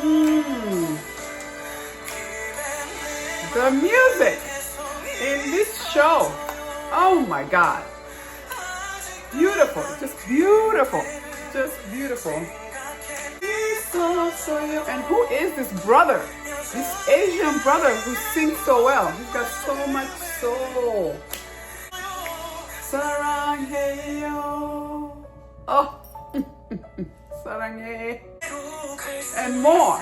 Mm. The music in this show. Oh my God. Beautiful. Just beautiful. Just beautiful. And who is this brother? This Asian brother who sings so well. He's got so much soul. Saranghae. Oh. Saranghae. And more.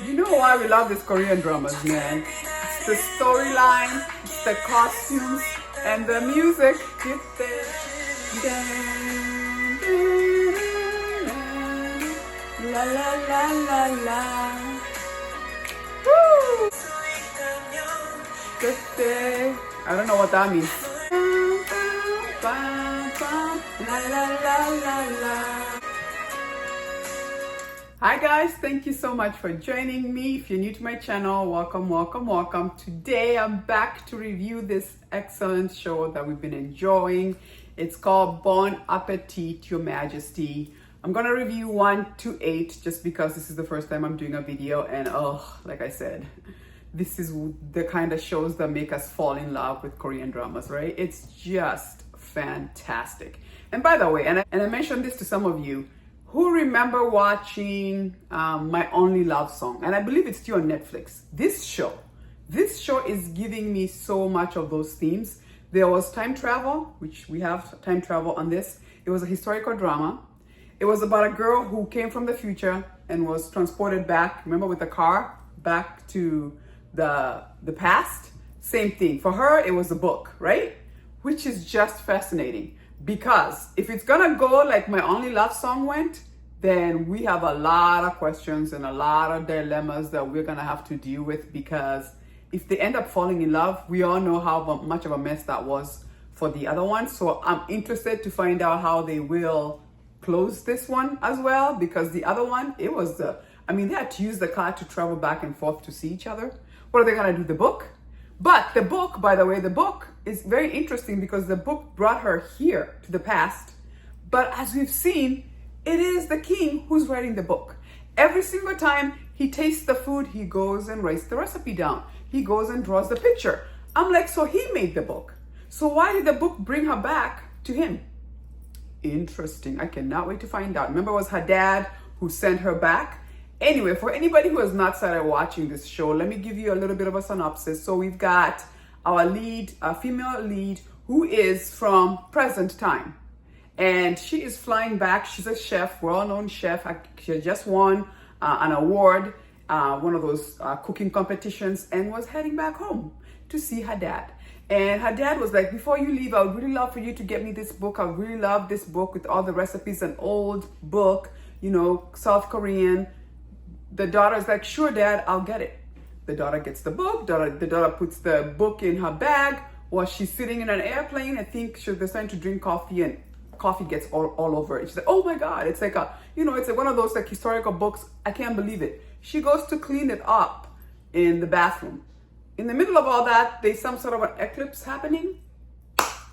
You know why we love these Korean dramas, man? It's the storyline, it's the costumes, and the music. La la la la la. Woo! Good day. I don't know what that means. La la la la la. Hi guys, thank you so much for joining me. If you're new to my channel, welcome, welcome, welcome. Today I'm back to review this excellent show that we've been enjoying. It's called Bon Appetit, Your Majesty. I'm gonna review 1 to 8 just because this is the first time I'm doing a video, and like I said, this is the kind of shows that make us fall in love with Korean dramas, right? It's just fantastic. And by the way, and I mentioned this to some of you, who remember watching My Only Love Song? And I believe it's still on Netflix. This show is giving me so much of those themes. There was time travel, which we have time travel on this. It was a historical drama. It was about a girl who came from the future and was transported back, remember, with the car, back to the past. Same thing. For her, it was a book, right? Which is just fascinating. Because if it's gonna go like My Only Love Song went, then we have a lot of questions and a lot of dilemmas that we're gonna have to deal with, because if they end up falling in love, we all know how much of a mess that was for the other one. So I'm interested to find out how they will close this one as well, because the other one, they had to use the car to travel back and forth to see each other. What are they gonna do, the book? But the book, by the way, the book is very interesting because the book brought her here to the past. But as we've seen, it is the king who's writing the book. Every single time he tastes the food, he goes and writes the recipe down. He goes and draws the picture. I'm like, so he made the book. So why did the book bring her back to him? Interesting. I cannot wait to find out. Remember, it was her dad who sent her back. Anyway, for anybody who has not started watching this show, let me give you a little bit of a synopsis. So we've got our lead, a female lead, who is from present time. And she is flying back. She's a chef, well-known chef. She just won an award, one of those cooking competitions, and was heading back home to see her dad. And her dad was like, before you leave, I would really love for you to get me this book. I really love this book with all the recipes, an old book, South Korean. The daughter's like, sure, Dad, I'll get it. The daughter gets the book. The daughter puts the book in her bag while she's sitting in an airplane. I think they're starting to drink coffee, and coffee gets all over it. She's like, oh my God, it's like it's like one of those like historical books. I can't believe it. She goes to clean it up in the bathroom. In the middle of all that, there's some sort of an eclipse happening,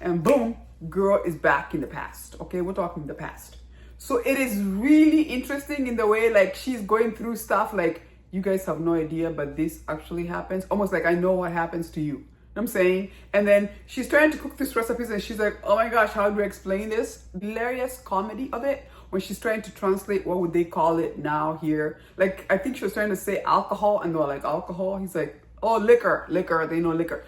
and boom, girl is back in the past. Okay, we're talking the past. So it is really interesting in the way like she's going through stuff like, you guys have no idea, but this actually happens. Almost like I know what happens to you. You know what I'm saying? And then she's trying to cook these recipes and she's like, oh my gosh, how do I explain this? Hilarious comedy of it when she's trying to translate, what would they call it now here? Like, I think she was trying to say alcohol and they were like, alcohol? He's like, oh, liquor, they know liquor.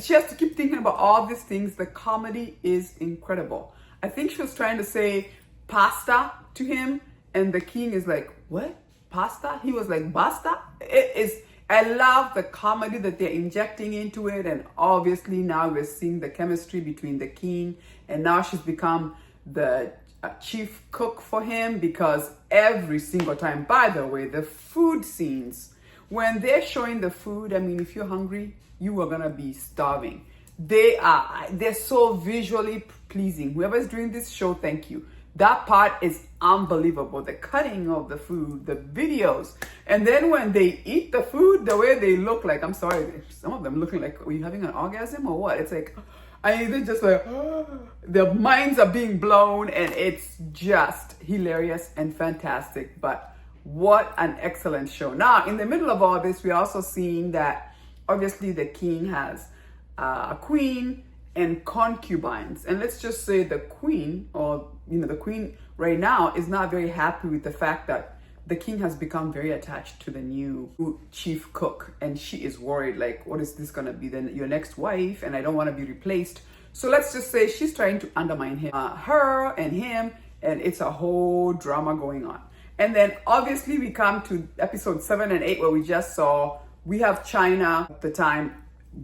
She has to keep thinking about all these things. The comedy is incredible. I think she was trying to say pasta to him, and the king is like, what? Pasta? He was like, basta? I love the comedy that they're injecting into it, and obviously now we're seeing the chemistry between the king, and now she's become the chief cook for him, because every single time, by the way, the food scenes, when they're showing the food, I mean, if you're hungry, you are gonna be starving. They're so visually pleasing. Whoever's doing this show, thank you. That part is unbelievable. The cutting of the food, the videos. And then when they eat the food, the way they look like, I'm sorry, some of them looking like, are you having an orgasm or what? It's like, I mean, they're just like, their minds are being blown, and it's just hilarious and fantastic. But what an excellent show. Now, in the middle of all this, we're also seeing that obviously the king has a queen and concubines. And let's just say the queen, or, the queen right now is not very happy with the fact that the king has become very attached to the new chief cook, and she is worried, like, what is this gonna be, then your next wife, and I don't want to be replaced. So let's just say she's trying to undermine him, her and him, and it's a whole drama going on. And then obviously we come to episode 7 and 8, where we just saw, we have China at the time,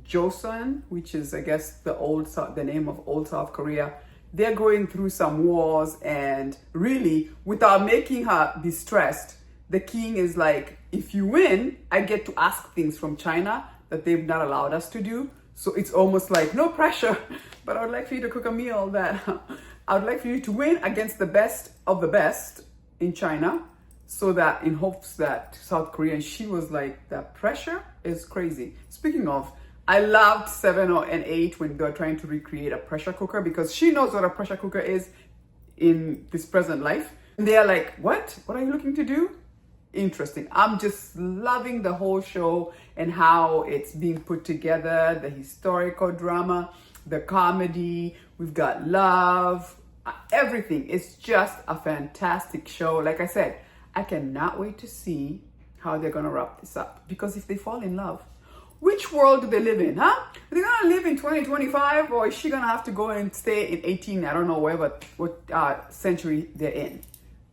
Joseon, which is, I guess, the name of old South Korea. They're going through some wars, and really, without making her be stressed, the king is like, if you win, I get to ask things from China that they've not allowed us to do. So it's almost like, no pressure, but I would like for you to cook a meal that I would like for you to win against the best of the best in China, so that in hopes that South Korea, and she was like, that pressure is crazy. Speaking of, I loved 7 and 8 when they're trying to recreate a pressure cooker, because she knows what a pressure cooker is in this present life. And they're like, what? What are you looking to do? Interesting. I'm just loving the whole show and how it's being put together, the historical drama, the comedy, we've got love, everything. It's just a fantastic show. Like I said, I cannot wait to see how they're gonna wrap this up, because if they fall in love, which world do they live in, huh? Are they gonna live in 2025, or is she gonna have to go and stay in 18, I don't know, what century they're in?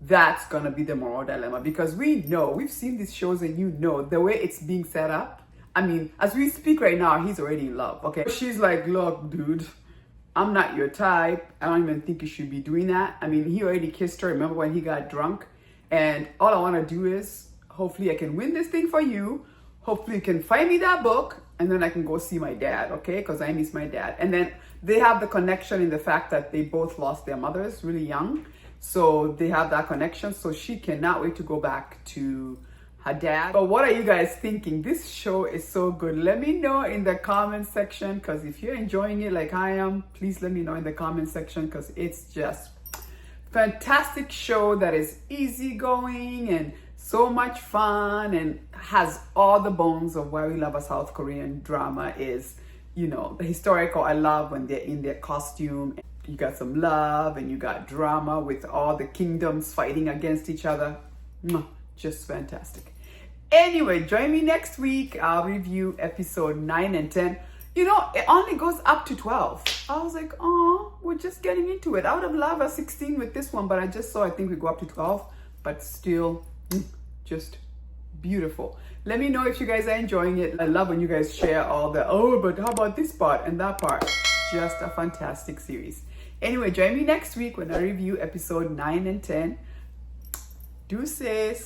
That's gonna be the moral dilemma, because we've seen these shows, and the way it's being set up. I mean, as we speak right now, he's already in love, okay? She's like, look, dude, I'm not your type. I don't even think you should be doing that. I mean, he already kissed her, remember when he got drunk? And all I wanna do is, hopefully I can win this thing for you. Hopefully you can find me that book, and then I can go see my dad, okay? Because I miss my dad. And then they have the connection in the fact that they both lost their mothers really young. So they have that connection. So she cannot wait to go back to her dad. But what are you guys thinking? This show is so good. Let me know in the comment section, because if you're enjoying it like I am, please let me know in the comment section, because it's just fantastic show that is easygoing and so much fun, and has all the bones of why we love a South Korean drama is, the historical. I love when they're in their costume. You got some love, and you got drama with all the kingdoms fighting against each other. Just fantastic. Anyway, join me next week. I'll review episode 9 and 10. It only goes up to 12. I was like, oh, we're just getting into it. I would have loved a 16 with this one, but I think we go up to 12. But still, just beautiful. Let me know if you guys are enjoying it. I love when you guys share all the, but how about this part and that part? Just a fantastic series. Anyway, join me next week when I review episode 9 and 10. Deuces.